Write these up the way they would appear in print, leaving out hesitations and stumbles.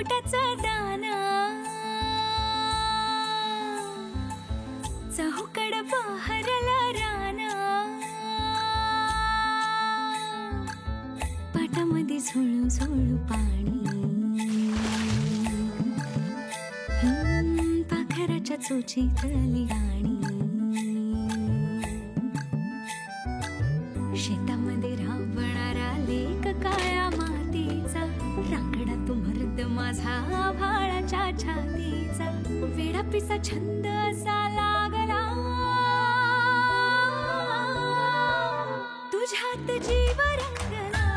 पोटाचा दाना चहूकड बहरला राना पाटामध्ये झुळू झुळू पाणी पाखराच्या चोचीतली गाणी शेतामध्ये राबणारा लेक काळ्या मातीचा रांगडा तो मर्द माझा भाळाच्या छातीचा वेडा पिसा छंद असा लागला तुझ्यात जीव रंगला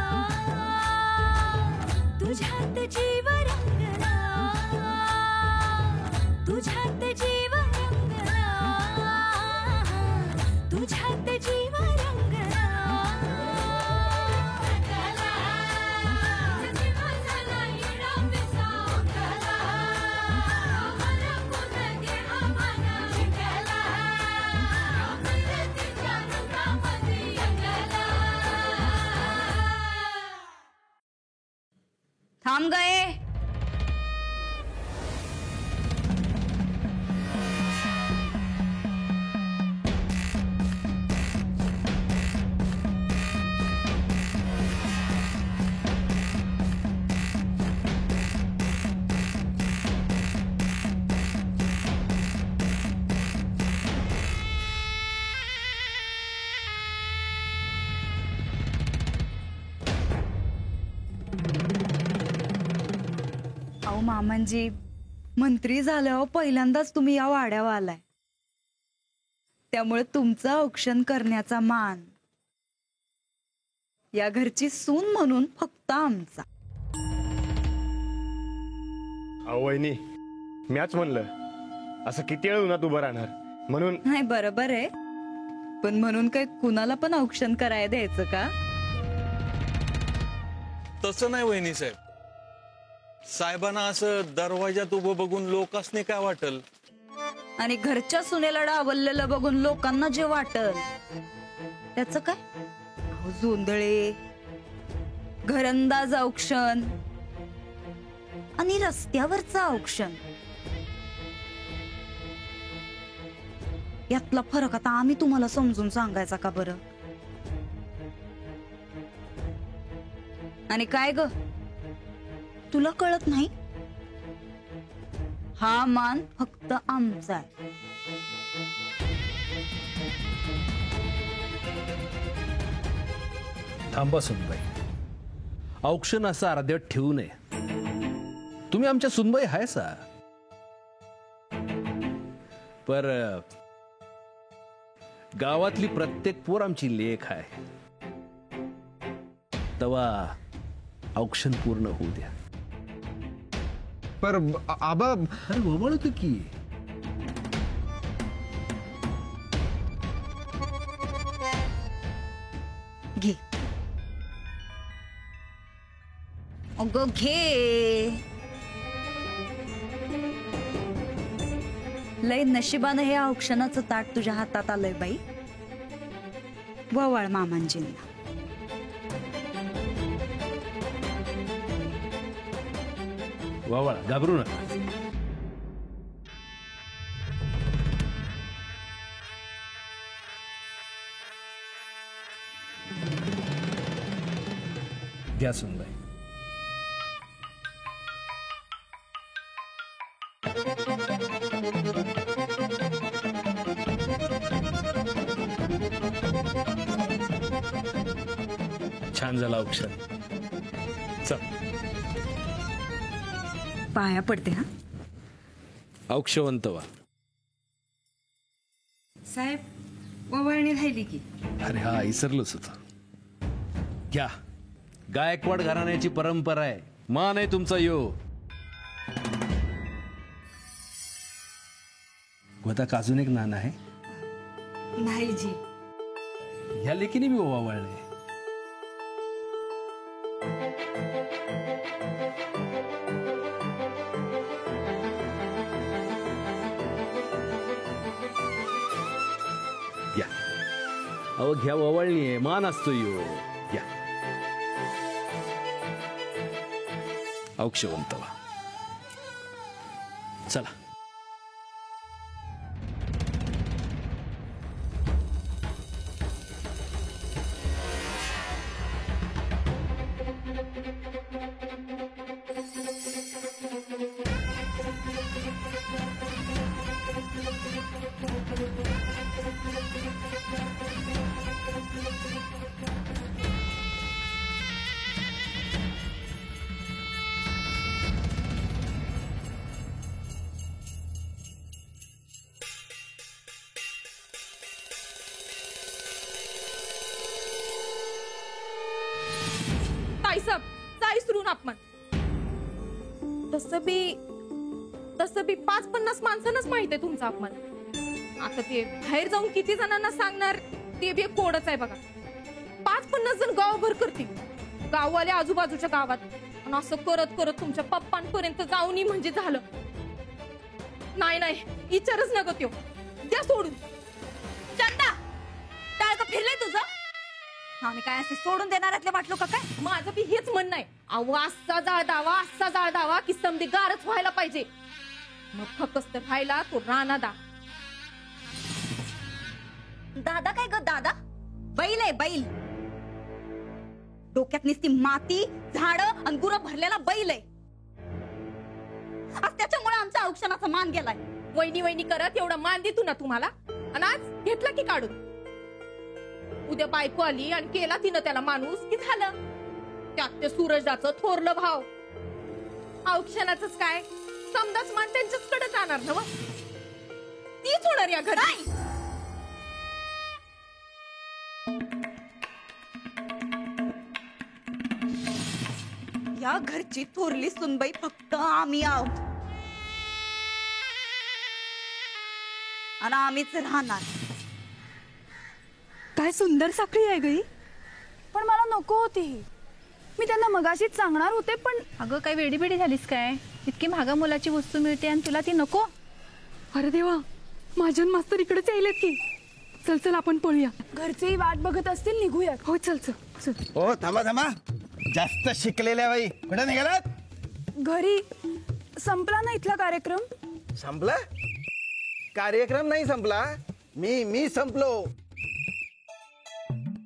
तुझ्यात जीव रंगला तुझ्यात जीव रंगला तुझ्यात जीव रंगला थांब गए अहो मामांजी, मंत्री झाल्यावर पहिल्यांदाच तुम्ही या वाड्यावर आलाय, त्यामुळे तुमचं औक्षण करण्याचा मान या घरची सून म्हणून फक्त आमचा. अहो वहिनी, म्याच म्हणलं असं किती वेळ उन्हात उभं राहणार म्हणून. नाही बरोबर आहे, पण म्हणून काय कुणाला पण औक्षण करायला द्यायचं का? तसं नाही वहिनी साहेब, साहेबांना असं दरवाजात उभं बघून लोकांसनी काय वाटल, आणि घरच्या सुनेला डावललेलं बघून लोकांना जे वाटल त्याच काय? अहो जोंधळे, घरंदाज औक्षण आणि रस्त्यावरचं औक्षण यातला फरक आता आम्ही तुम्हाला समजून सांगायचा का बरं? आणि काय ग, तुला कळत नाही? हा मान फक्त आमचा आहे. थांबा सुनबाई, औक्षण असं अर्ध्यात ठेवू नये. तुम्ही आमच्या सुनबाई आहे सा, पर गावातली प्रत्येक पोर आमची लेख आहे. तवा औक्षण पूर्ण होऊ द्या. पर आबा, अरे वळतो की. घे अगं घे. लय नशिबानं हे औक्षणाचं ताट तुझ्या हातात आलंय बाई. ववाळ मामांजींना. वावळा, घाबरू नका. घ्या सुनबाई. छान झालं औक्षण. चल पाया पडते. हा औक्षवंत व्हा. साहेब ववाळणी राहिली की. अरे हा विसरलोच होत. घ्या, गायकवाड घराण्याची परंपरा आहे, मान आहे तुमचा यो. गोदा अजून एक नाणं आहे. नाही जी, ह्या लेकीने मी ओवाळले. घ्या, अहो घ्या, ओवाळणी आहे, मान असतो यो. घ्या, औक्षवंत व्हा. चला. ताईसाब जाई सुरून आपण तसं बी 50-50 माणसांनाच माहित आहे तुमचा अपमान. आता ते बाहेर जाऊन किती जणांना सांगणार ते बी एक कोडच आहे बघा. 50-50 जण गावभर करतील, गाववाले आजूबाजूच्या गावात, आणि असं करत करत तुमच्या पप्पांपर्यंत जाऊन म्हणजे झालं. नाही विचारच नका त्यो, द्या सोडून. चंदा टाळ का फिरलंय तुझं? आम्ही काय असे सोडून देणाऱ्यातले वाटलो का काय? माझं बी हेच म्हणणं आहे. अहो असा जाळ दावा की समधी गारच व्हायला पाहिजे. मग फकस्त व्हायला तो राणादा. दादा काय ग दादा? बैल आहे बैल. डोक्यात नुसती माती झाड आणि गुरं भरलेला बैल आहे. आज त्याच्यामुळे आमच्या औक्षणाचा मान गेलाय. वहिनी करत एवढा मान देतो ना तुम्हाला, आणि आज घेतला की काढून. उद्या बायको आली आणि केला तिनं त्याला माणूस की झालं. त्यात ते सूरजदाचं थोरलं भाव. औक्षणाचंच काय, समजाच मान त्यांच्याचकडे जाणार ना. तीच होणार या घरी. या घरची थोरली सुनबाई फक्त आम्ही आहोत, आणि आम्हीच राहणार. काय सुंदर साखळी आहे गई, पण मला नको होती. मी त्यांना मगाशीच सांगणार होते, पण अगं काय वेडीबिडी झालीस काय? इतकी महागा मुलाची वस्तू मिळते आणि तुला ती नको? अरे देवा, माझ्या मास्तर इकडेच यायलेत की. चल आपण पळूया. घरचेही वाट बघत असतील, निघूया. हो चल. हो थांबा, जास्त शिकलेल्या बाई कुठे निघालात? घरी. संपला ना इथला कार्यक्रम? संपला? कार्यक्रम नाही संपला, मी संपलो.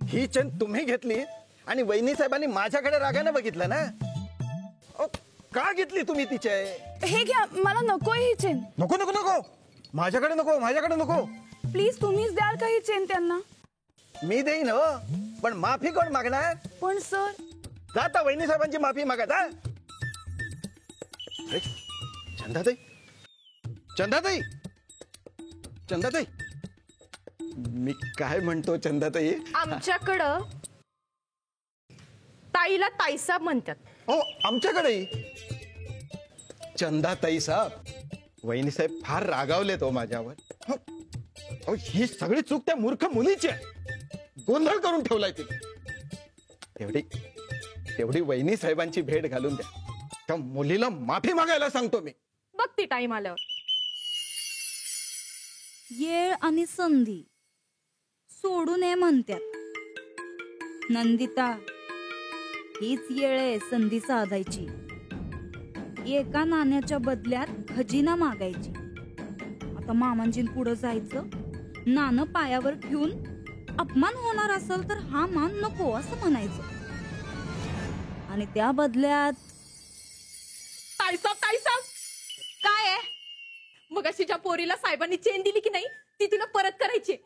ही चेन तुम्ही घेतली आणि वहिनी साहेबांनी माझ्याकडे रागाने बघितलं ना. का घेतली तुम्ही तिचे? हे घ्या, मला नको ही चेन. नको माझ्याकडे नको. प्लीज तुम्हीच द्याल का ही चेन त्यांना? मी देईन हो, पण माफी कोण मागणार? पण सर. जाता वहिनी साहेबांची माफी मागा. चंदाताई, मी काय म्हणतो चंदाताई? आमच्याकडं ताईला ताईसाब म्हणतात. हो आमच्याकडे चंदाताई साहेब. वहिनी साहेब फार रागावले तो माझ्यावर. हो, ही सगळी चूक त्या मूर्ख मुलीची आहे. गोंधळ करून ठेवलाय ती. तेवढी वहिनी साहेबांची भेट घालून द्या. त्या मुलीला माफी मागायला सांगतो मी. बघती टाइम आल्यावर. येळ आणि संधी सोडू नये म्हणतात. नंदिता, हीच येळ आहे संधी साधायची. एका नाण्याच्या बदल्यात खजिना मागायची. आता मामांजीं पुढे जायचं, नाणं पायावर ठेवून अपमान होणार असेल तर हा मान नको असं म्हणायचं, आणि त्या बदल्यात ताईसाब काय आहे? मग अशी ज्या पोरीला साहेबांनी चेन दिली की नाही, ती तिला परत करायची.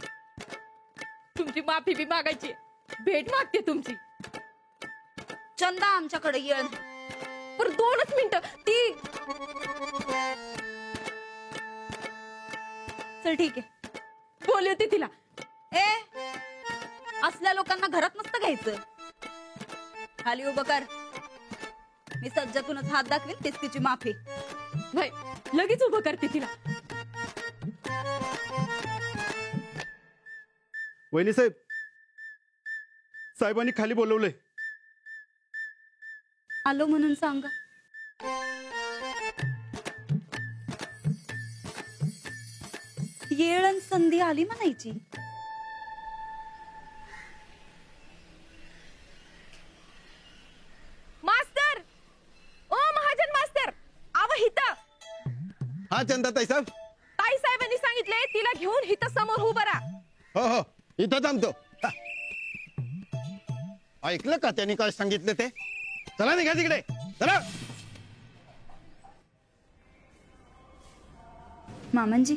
तुमची माफी बी मागायची, भेट मागते तुमची. चंदा आमच्याकडे येळ. पर 2च मिनिटं. ती चल ठीक आहे, बोलवते तिला. असल्या लोकांना घरात नसतं घ्यायचं. खाली उभं कर. मी सज्जातूनच हात दाखवीन, तीच तिची माफी. भाई लगेच उभं करते तिला. वहिनी साहेबांनी खाली बोलवलंय. आलो म्हणून सांगा. येळ आणि संधी आली म्हणायची. मास्तर, ओ महाजन मास्तर, आव हिता. हा चंदाताई साहेब. ताई साहेबांनी सांगितले तिला घेऊन इथं समोर उभं राहा. हो हो इथं थांबतो. ऐकलं का त्यांनी काय सांगितलं ते? चला निघा तिकडे चला. मामांजी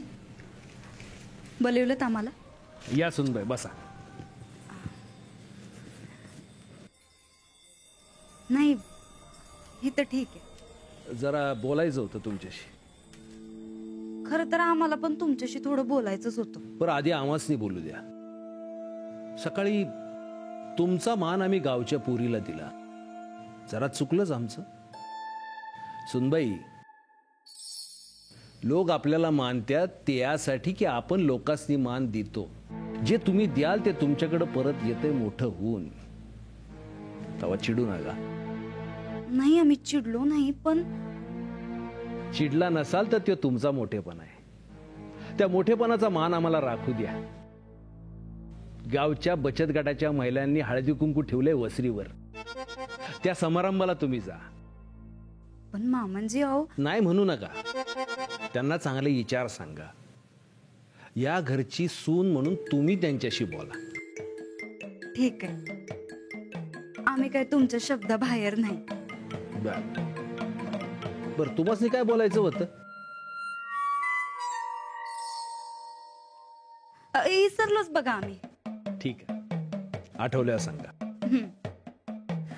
बोलवलं आम्हाला? या सुनबाई बसा. नाही हे तर ठीक आहे. जरा बोलायचं होतं तुमच्याशी. खरं तर आम्हाला पण तुमच्याशी थोडं बोलायचंच होतं. बरं आधी आम्हासनी बोलू द्या. सकाळी तुमचा मान आम्ही गावच्या पोरीला दिला, जरा चुकलंच आमचं. सुनबाई, लोक आपल्याला मानतात ते यासाठी की आपण लोकांनी मान देतो. जे तुम्ही द्याल ते तुमच्याकडे परत येते मोठं होऊन. तेव्हा चिडू नका. नाही आम्ही चिडलो नाही, पण चिडला नसाल तर तो तुमचा मोठेपणा आहे. त्या मोठेपणाचा मान आम्हाला राखू द्या. गावच्या बचत गटाच्या महिलांनी हळदी कुंकू ठेवले वसरीवर, त्या समारंभाला तुम्ही जा. पण मामांजी अहो. नाही म्हणू नका. त्यांना चांगले विचार सांगा. या घरची सून म्हणून तुम्ही त्यांच्याशी बोला. ठीक आहे, आम्ही काय तुमच्या शब्दाबाहेर नाही. बर तुम्हाला काय बोलायचं होतं? विसरलोच बघा आम्ही. ठीक आहे, आठवल्यावर सांगा.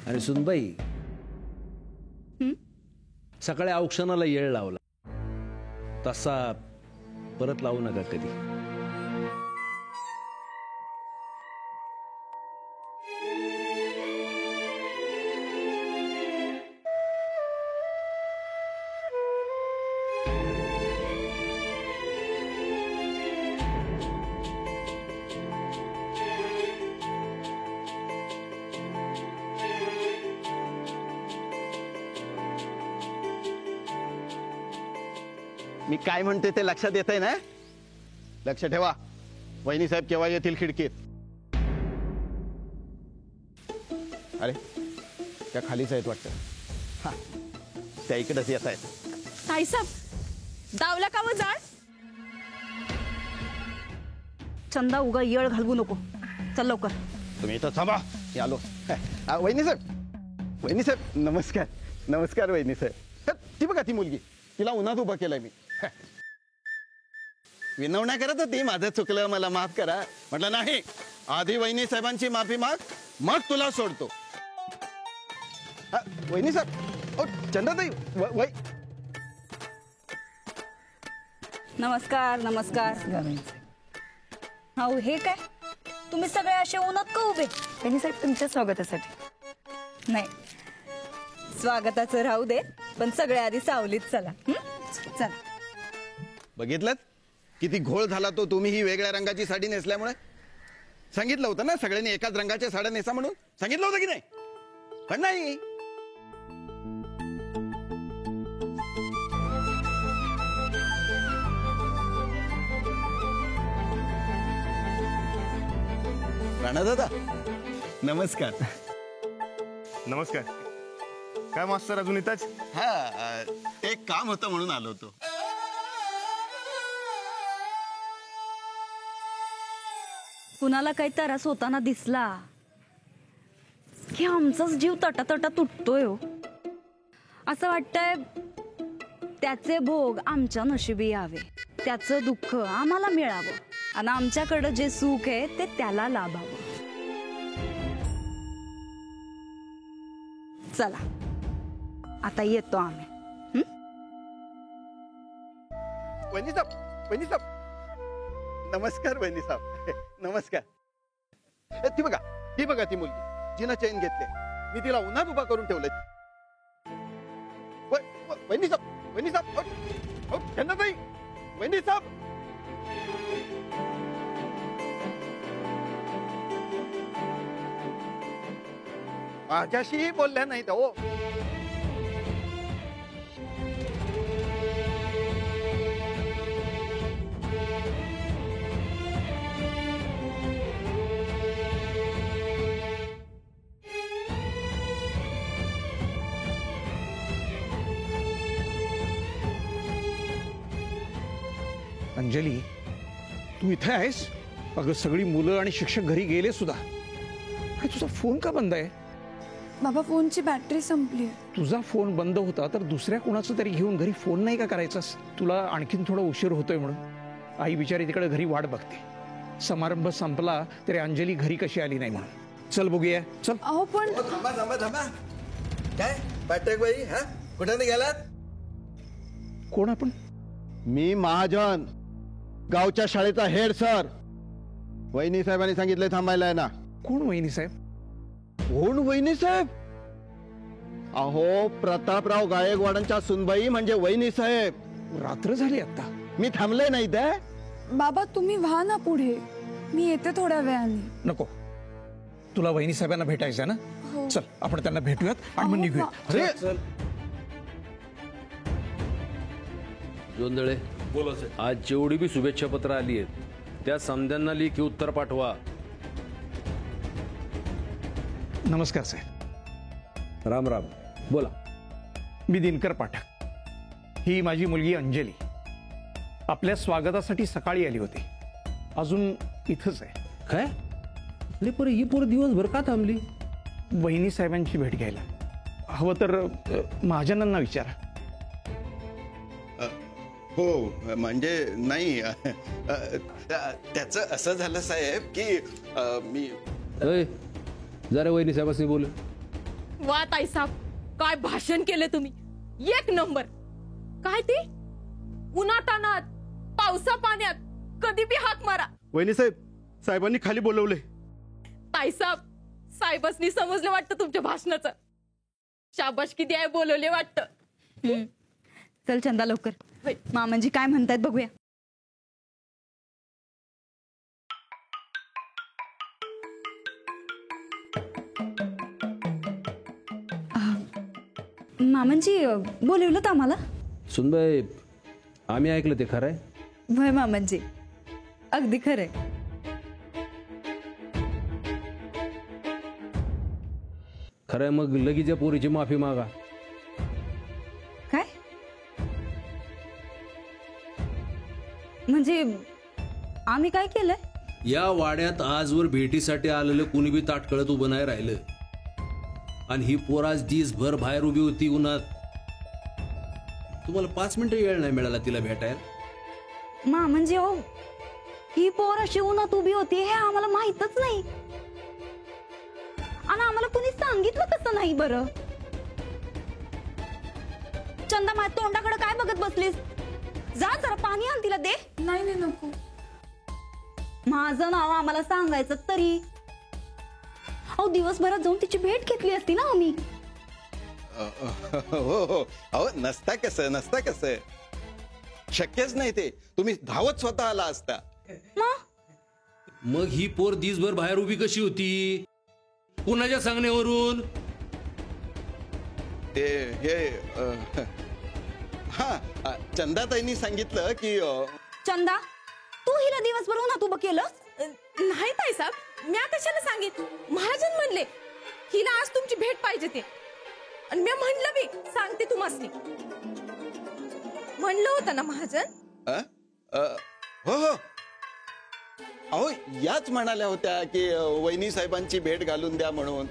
आणि सुनबाई, सकाळी औक्षणाला येळ लावला तसा परत लावू नका कधी. मी काय म्हणते ते लक्षात येत आहे ना? लक्ष ठेवा. वहिनी साहेब केव्हा येतील खिडकीत? अरे त्या खालीच आहेत वाटतं. हा त्या इकडेच येत आहेत. ताई साहेब दावला का व जाळ? चंदा उगा येळ घालवू नको. चल लवकर. तुम्ही इथं थांबा. मी आलो. वहिनी साहेब, वहिनी साहेब नमस्कार. नमस्कार वहिनी साहेब. ती बघा ती मुलगी, तिला उन्हात उभा केलाय मी. विनवण्या करत होती, माझं चुकलं मला माफ करा. म्हटलं नाही, आधी वहिनी साहेबांची माफी माग, मग तुला सोडतो. वहिनी साहेब, चंदाताई नमस्कार. नमस्कार. हो हे काय तुम्ही सगळे असे उन्हात का उभे? वहिनी साहेब तुमच्या स्वागतासाठी. नाही, स्वागताचं राहू दे, पण सगळे आधी सावलीत चला. चला. बघितलं किती घोळ झाला तो तुम्ही ही वेगळ्या रंगाची साडी नेसल्यामुळे. सांगितलं होतं ना सगळ्यांनी एकाच रंगाच्या साड्या नेसा म्हणून. सांगितलं होतं की नाही? पण नाही. राणा दादा नमस्कार. नमस्कार. काय मास्तर अजून इथंच? हा एक काम होतं म्हणून आलो होतो. कुणाला काही त्रास होताना दिसला की आमचाच जीव तटातटा तुटतोय हो. असं वाटतंय त्याचे भोग आमच्या नशिबी यावे, त्याचं दुःख आम्हाला मिळावं आणि आमच्याकडं जे सुख आहे ते त्याला लाभावं. चला आता येतो आम्ही. वहिनी साहेब, वहिनी साहेब नमस्कार. वहिनी साहेब नमस्कार. ती बघा ती मुलगी जिनं चैन घेतले, मी तिला उन्हात उभा करून ठेवलंय. वहिनी साहेब, वहिनी साहेब, चंदाताई, वहिनी साहेब. माझ्याशी बोलल्या नाहीत हो. अंजली, तू इथे आहेस? अगं सगळी मुलं आणि शिक्षक घरी गेले सुद्धा. आणि तुझा फोन का बंद आहे? बाबा फोनची बॅटरी संपली. तुझा फोन बंद होता तर दुसऱ्या कोणाचं तरी घेऊन घरी फोन नाही का करायचास? तुला आणखीन थोडा उशीर होतोय म्हणून आई बिचारी तिकडे घरी वाट बघते. समारंभ संपला तरी अंजली घरी कशी आली नाही म्हणून. चल बघूया, चल. अहो पण थांबा थांबा थांबा. काय पाठक बाई, हा कुठे गेलात? कोण आपण? मी महाजन, गावच्या शाळेचा हेड सर. वहिनी साहेबांनी सांगितलंय थांबायला आहे ना. कोण वहिनी साहेब? कोण वहिनी साहेब? अहो प्रतापराव गायकवाडांच्या सुनबाई म्हणजे वहिनी साहेब. रात्र झाली आता. मी थांबले नाही ते. बाबा तुम्ही व्हा ना पुढे, मी येते थोड्या वेळाने. नको, तुला वहिनी साहेबांना भेटायचं ना. हो. चल आपण त्यांना भेटूयात आणि मग निघूया. अरे चल. जोंधळे, बोला साहेब. आज जेवढी बी शुभेच्छा पत्र आली आहेत त्या समध्यांना लेखी उत्तर पाठवा. नमस्कार साहेब. राम राम. बोला. मी दिनकर पाठक. ही माझी मुलगी अंजली आपल्या स्वागतासाठी सकाळी आली होती. अजून इथंच आहे. काय? नाही पण ही पोर दिवसभर का थांबली? वहिनी साहेबांची भेट घ्यायला. हवं तर महाजनांना विचारा. हो म्हणजे नाही, त्याचं असं झालं साहेब की मी जरा वहिनी साहेबांनी बोल. वा ताईसाहेब, काय भाषण केले तुम्ही. एक नंबर. काय ते उन्हातानात पावसा पाण्यात कधी बी हाक मारा. वहिनी साहेब, साहेबांनी खाली बोलवले. ताईसाहेब, साहेबांनी समजलं वाटतं तुमच्या भाषणाचं. शाबाश किती आहे बोलवले वाटतं. चल चंदा लवकर, मामांजी काय म्हणतायत बघूया. मामांजी बोलवलं तर आम्हाला. सुनबाई, आम्ही ऐकलं ते खरंय? वय मामांजी, अगदी खरंय. खरंय मग लगेच या पोरीची माफी मागा. काय म्हणजे आम्ही काय केलंय? या वाड्यात आजवर भेटीसाठी आलेलं कुणी बी ताटकळत उभं नाही राहिलं. आणि ही पोर आज दिसभर बाहेर उभी होती उन्हात. तुम्हाला 5 मिनिटं वेळ नाही मिळाला तिला भेटायला? मामांजी हो, ही पोर अशी उन्हात उभी होती हे आम्हाला माहितच नाही. आणि आम्हाला कुणी सांगितलं कसं नाही बरं? चंदा, माझ्या तोंडाकडे काय बघत बसलीस? जा जरा पाणी आण तिला दे. नाही नाही नको. माझं नाव आम्हाला सांगायचं तरी. अहो दिवसभरात जाऊन तिची भेट घेतली असती ना आम्ही. हो हो. अहो नसता कसं शक्यच नाही ते. तुम्ही धावत स्वतः आला असता. मग ही पोर दिसभर बाहेर उभी कशी होती? कुणाच्या सांगण्यावरून? ते हे हा चंदाताईंनी सांगितलं की. चंदा, तू हिला दिवसभर उन्हात उभं केलं? नाही ताईसाहेब, म्या कशाला सांगितलं. महाजन म्हणले हिला आज तुमची भेट पाहिजे ते. आणि मी म्हणलं बी सांगते तुम्हासनी. म्हणलं होतं ना महाजन? हो हो. अहो याच म्हणाल्या होत्या की वहिनी साहेबांची भेट घालून द्या म्हणून.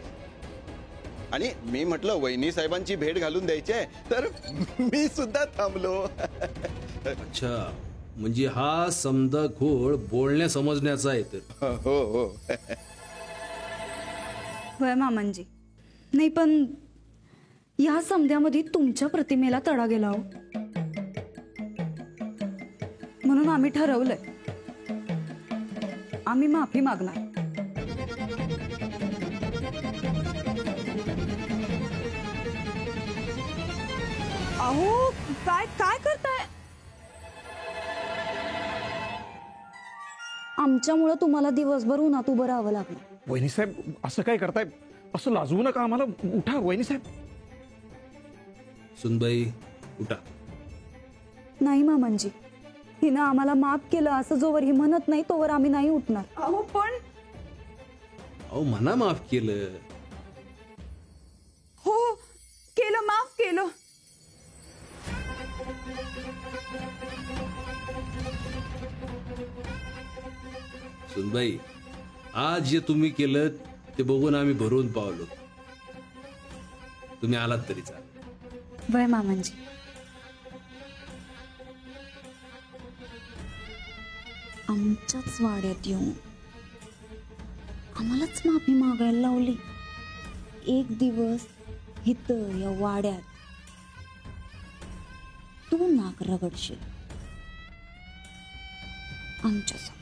आणि मी म्हटलं वहिनी साहेबांची भेट घालून द्यायची आहे तर मी सुद्धा थांबलो. अच्छा, म्हणजे हा समजा घोळ बोलण्या समजण्याचा आहे तर. हो हो. होय मामांजी. नाही पण या समध्यामध्ये तुमच्या प्रतिमेला तडा गेला हो. म्हणून आम्ही ठरवलंय आम्ही माफी मागणार. अहो काय काय करताय? आमच्यामुळं तुम्हाला दिवसभर उन्हात उभं राहावं लागलं. वहिनी साहेब असं काय करताय? असं लाजवू नका आम्हाला. उठा वहिनी साहेब. सुनबाई उठा. नाही मामांजी, हिनं आम्हाला माफ केलं असं जोवर ही म्हणत नाही तोवर आम्ही नाही उठणार. अहो पण. अहो म्हणा माफ केलं. हो केलं, माफ केलं. सुनबाई, आज जे तुम्ही केलं ते बघून आम्ही भरून पावलो. तुम्ही आलात तरी चालेल. वय मामांजी, आमच्याच वाड्यात येऊन आम्हालाच माफी मागायला लावली. एक दिवस इथं या वाड्यात तू नाक रगडशील आमच्यासमोर.